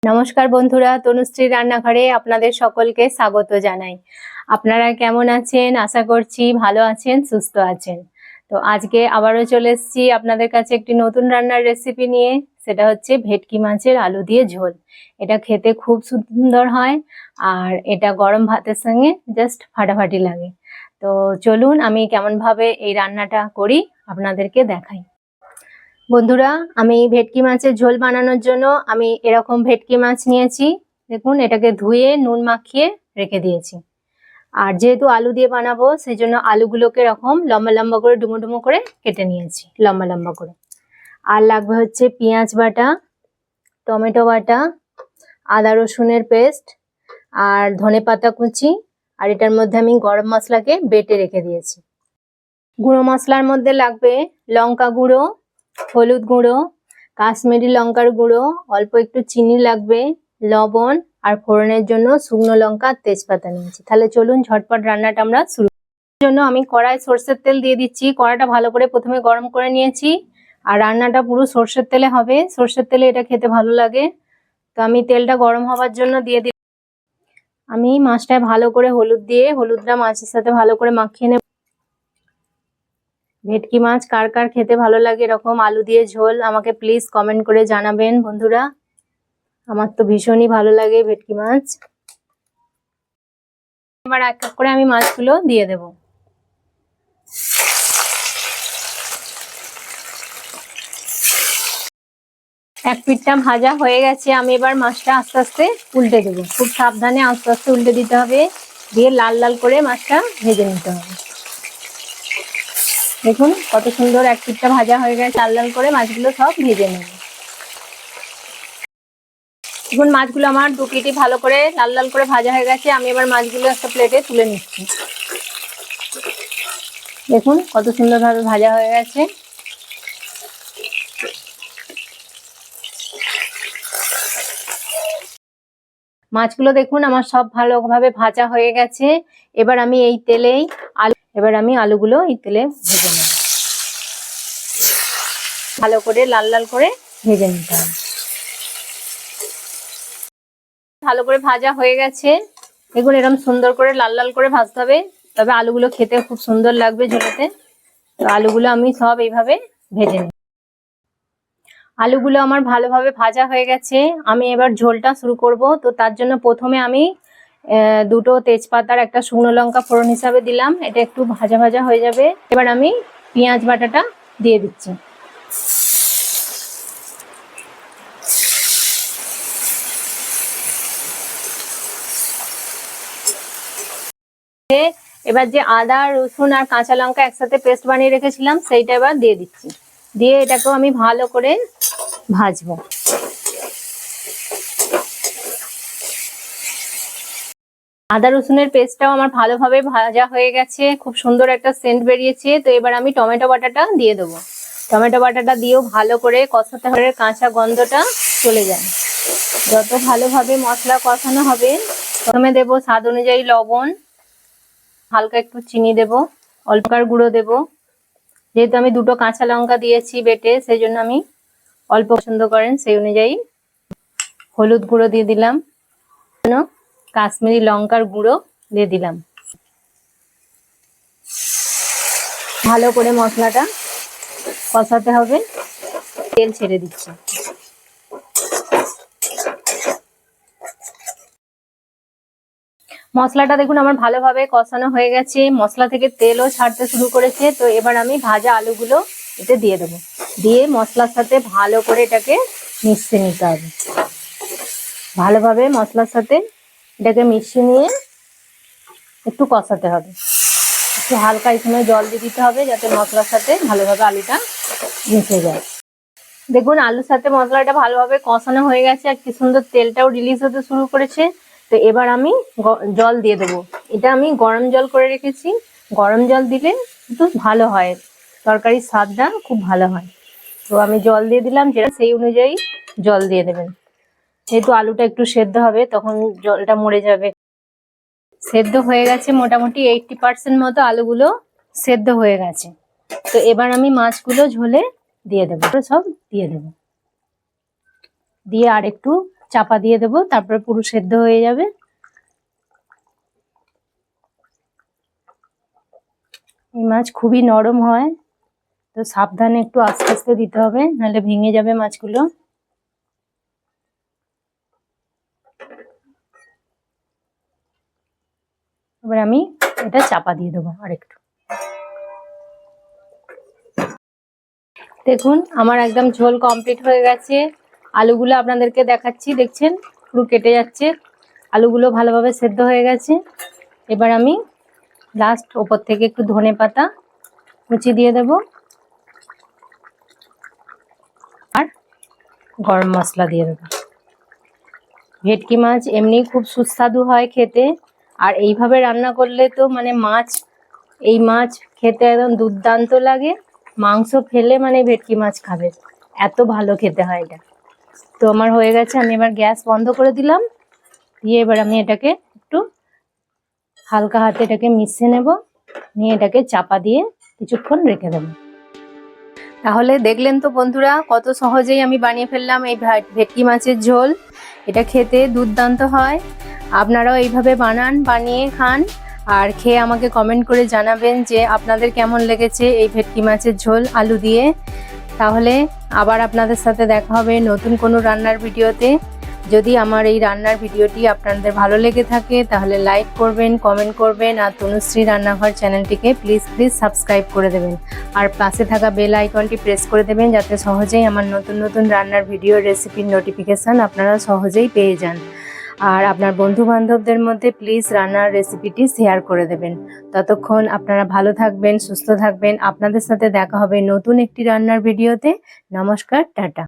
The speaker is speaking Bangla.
নমস্কার বন্ধুরা, তনুশ্রী রান্নাঘরে আপনাদের সকলকে স্বাগত জানাই। আপনারা কেমন আছেন? আশা করছি ভালো আছেন, সুস্থ আছেন। তো আজকে আবারও চলে এসেছি আপনাদের কাছে একটি নতুন রান্নার রেসিপি নিয়ে। সেটা হচ্ছে ভেটকি মাছের আলু দিয়ে ঝোল। এটা খেতে খুব সুন্দর হয় আর এটা গরম ভাতের সঙ্গে জাস্ট ফাটাফাটি লাগে। তো চলুন আমি কেমনভাবে এই রান্নাটা করি আপনাদেরকে দেখাই। বন্ধুরা, আমি ভেটকি মাছের ঝোল বানানোর জন্য আমি এরকম ভেটকি মাছ নিয়েছি। দেখুন, এটাকে ধুয়ে নুন মাখিয়ে রেখে দিয়েছি। আর যেহেতু আলু দিয়ে বানাবো সেই জন্য আলুগুলোকে এরকম লম্বা লম্বা করে ডুমো ডুমো করে কেটে নিয়েছি, লম্বা লম্বা করে। আর লাগবে হচ্ছে পেঁয়াজ বাটা, টমেটো বাটা, আদা রসুনের পেস্ট, আর ধনে পাতা কুচি। আর এটার মধ্যে আমি গরম মশলাকে বেটে রেখে দিয়েছি। গুঁড়ো মশলার মধ্যে লাগবে লঙ্কা গুঁড়ো, হলুদ গুঁড়ো, কাশ্মীরি লঙ্কার গুঁড়ো, অল্প একটু চিনি লাগবে, লবণ, আর ফোড়নের জন্য শুকনো লঙ্কা আর তেজপাতা নিয়েছি। তাহলে চলুন ঝটপট রান্নাটা আমরা শুরু করার জন্য আমি কড়াই সর্ষের তেল দিয়ে দিচ্ছি। কড়াইটা ভালো করে প্রথমে গরম করে নিয়েছি। আর রান্নাটা পুরো সর্ষের তেলে হবে, সর্ষের তেলে এটা খেতে ভালো লাগে। তো আমি তেলটা গরম হওয়ার জন্য দিয়ে দিই। আমি মাছটায় ভালো করে হলুদ দিয়ে হলুদটা মাছের সাথে ভালো করে মাখিয়ে নেব। ভেটকি মাছ কার কার খেতে ভালো লাগে এরকম আলু দিয়ে ঝোল, আমাকে প্লিজ কমেন্ট করে জানাবেন বন্ধুরা। আমার তো ভীষণই ভালো লাগে ভেটকি মাছ। এবার এক এক করে আমি মাছগুলো দিয়ে দেব। এক পিঠটা ভাজা হয়ে গেছে, আমি এবার মাছটা আস্তে আস্তে উল্টে দেবো। খুব সাবধানে আস্তে আস্তে উল্টে দিতে হবে, দিয়ে লাল লাল করে মাছটা ভেজে নিতে হবে। দেখুন কত সুন্দর এক পিঠটা ভাজা হয়ে গেছে, লাল লাল করে মাছগুলো সব ভেজে নেব। দেখুন মাছগুলো আমার দু পিঠই ভালো করে লাল লাল করে ভাজা হয়ে গেছে। আমি এবার মাছগুলো একটা প্লেটে তুলে নিচ্ছি। দেখুন কত সুন্দরভাবে ভাজা হয়ে গেছে। মাছগুলো দেখুন আমার সব ভালোভাবে ভাজা হয়ে গেছে। এবার আমি এই তেলেই আলুগুলো এই তেলে ভেজে নেব। ভালো করে লাল লাল করে ভেজে নিতে হবে। ভালো করে ভাজা হয়ে গেছে। দেখুন এরকম সুন্দর করে লাল লাল করে ভাজতে হবে, তবে আলুগুলো খেতে খুব সুন্দর লাগবে ঝোলেতে। তো আলুগুলো আমি সব এইভাবে ভেজে নেব। আলুগুলো আমার ভালোভাবে ভাজা হয়ে গেছে। আমি এবার ঝোলটা শুরু করব। তো তার জন্য প্রথমে আমি দুটো তেজপাতার একটা শুকনো লঙ্কা ফোড়ন হিসাবে দিলাম। এটা একটু ভাজা ভাজা হয়ে যাবে। এবার আমি পেঁয়াজ বাটাটা দিয়ে দিচ্ছি। এবার যে আদা রসুন আর কাঁচা লঙ্কা একসাথে পেস্ট বানিয়ে রেখেছিলাম সেইটা এবার দিয়ে দিচ্ছি। দিয়ে এটাকেও আমি ভালো করে ভাজবো। আদা রসুনের পেস্টটাও আমার ভালোভাবে ভাজা হয়ে গেছে, খুব সুন্দর একটা সেন্ট বেরিয়েছে। তো এবার আমি টমেটো বাটাটা দিয়ে দেবো। টমেটো বাটাটা দিয়েও ভালো করে কষাতে হবে, কাঁচা গন্ধটা চলে যায়। যত ভালোভাবে মশলা কষানো হবে, প্রথমে দেবো স্বাদ অনুযায়ী লবণ, হালকা একটু চিনি দেবো, অল্পকার গুঁড়ো দেবো। যেহেতু আমি দুটো কাঁচা লঙ্কা দিয়েছি বেটে, সেই জন্য আমি অল্প পছন্দ করেন সেই অনুযায়ী। হলুদ গুঁড়ো দিয়ে দিলাম, কাশ্মীরি লঙ্কার গুঁড়ো দিয়ে দিলাম। ভালো করে মশলাটা কষাতে হবে। তেল ছেড়ে দিচ্ছি। মশলাটা দেখুন আমার ভালোভাবে কষানো হয়ে গেছে, মশলা থেকে তেলও ছাড়তে শুরু করেছে। তো এবার আমি ভাজা আলুগুলো এতে দিয়ে দেবো। দিয়ে মশলার সাথে ভালো করে এটাকে মিশিয়ে নিতে হবে। ভালোভাবে মশলার সাথে এটাকে মিশিয়ে নিয়ে একটু কষাতে হবে। একটু হালকা এই সময় জল দিয়ে দিতে হবে, যাতে মশলার সাথে ভালোভাবে আলুটা মিশে যায়। দেখুন আলুর সাথে মশলাটা ভালোভাবে কষানো হয়ে গেছে আর কি সুন্দর তেলটাও রিলিজ হতে শুরু করেছে। তো এবার আমি জল দিয়ে দেবো। এটা আমি গরম জল করে রেখেছি। গরম জল দিলে একটু ভালো হয়, তরকারির স্বাদটা খুব ভালো হয়। তো আমি জল দিয়ে দিলাম, যেটা সেই অনুযায়ী জল দিয়ে দেবেন। যেহেতু আলুটা একটু সেদ্ধ হবে, তখন জলটা মরে যাবে। সেদ্ধ হয়ে গেছে মোটামুটি 80% মতো আলুগুলো সেদ্ধ হয়ে গেছে। তো এবার আমি মাছগুলো ঝোলে দিয়ে দেবো, সব দিয়ে দেবো। দিয়ে আর একটু চাপা দিয়ে দেবো, তারপরে পুরো সেদ্ধ হয়ে যাবে। এই মাছ খুবই নরম হয়, তো সাবধানে একটু আস্তে আস্তে দিতে হবে, নাহলে ভেঙে যাবে মাছগুলো। এবার আমি এটা চাপা দিয়ে দেবো আরেকটু। দেখুন আমার একদম ঝোল কমপ্লিট হয়ে গেছে। আলুগুলো আপনাদেরকে দেখাচ্ছি, দেখছেন পুরো কেটে যাচ্ছে, আলুগুলো ভালোভাবে সেদ্ধ হয়ে গেছে। এবার আমি লাস্ট ওপর থেকে একটু ধনে পাতা কুচি দিয়ে দেব, আর গরম মশলা দিয়ে দেবো। ভেটকি মাছ এমনি খুব সুস্বাদু হয় খেতে, আর এইভাবে রান্না করলে তো মানে এই মাছ খেতে একদম দুর্দান্ত লাগে। মাংস ফেলে মানে ভেটকি মাছ খাবে, এত ভালো খেতে হয় এটা। তো আমার হয়ে গেছে, আমি এবার গ্যাস বন্ধ করে দিলাম, দিয়ে এবার আমি এটাকে একটু হালকা হাতে এটাকে মিশিয়ে নেব, নিয়ে এটাকে চাপা দিয়ে কিছুক্ষণ রেখে দেবো। তাহলে দেখলেন তো বন্ধুরা, কত সহজেই আমি বানিয়ে ফেললাম এই ভেটকি মাছের ঝোল। এটা খেতে দুর্দান্ত হয়, আপনারাও এইভাবে বানিয়ে খান, আর খেয়ে আমাকে কমেন্ট করে জানাবেন যে আপনাদের কেমন লেগেছে এই ভেটকি মাছের ঝোল আলু দিয়ে। তাহলে আবার আপনাদের সাথে দেখা হবে নতুন কোনো রান্নার ভিডিওতে। যদি আমার এই রান্নার ভিডিওটি আপনাদের ভালো লেগে থাকে তাহলে লাইক করবেন, কমেন্ট করবেন, আর তনুশ্রী রান্নাঘর চ্যানেলটিকে প্লিজ সাবস্ক্রাইব করে দেবেন, আর পাশে থাকা বেল আইকনটি প্রেস করে দেবেন, যাতে সহজেই আমার নতুন নতুন রান্নার ভিডিও রেসিপির নোটিফিকেশান আপনারা সহজেই পেয়ে যান। আর আপনার বন্ধু বান্ধবদের মধ্যে প্লিজ রান্নার রেসিপিটি শেয়ার করে দেবেন। ততক্ষণ আপনারা ভালো থাকবেন, সুস্থ থাকবেন। আপনাদের সাথে দেখা হবে নতুন একটি রান্নার ভিডিওতে। নমস্কার, টাটা।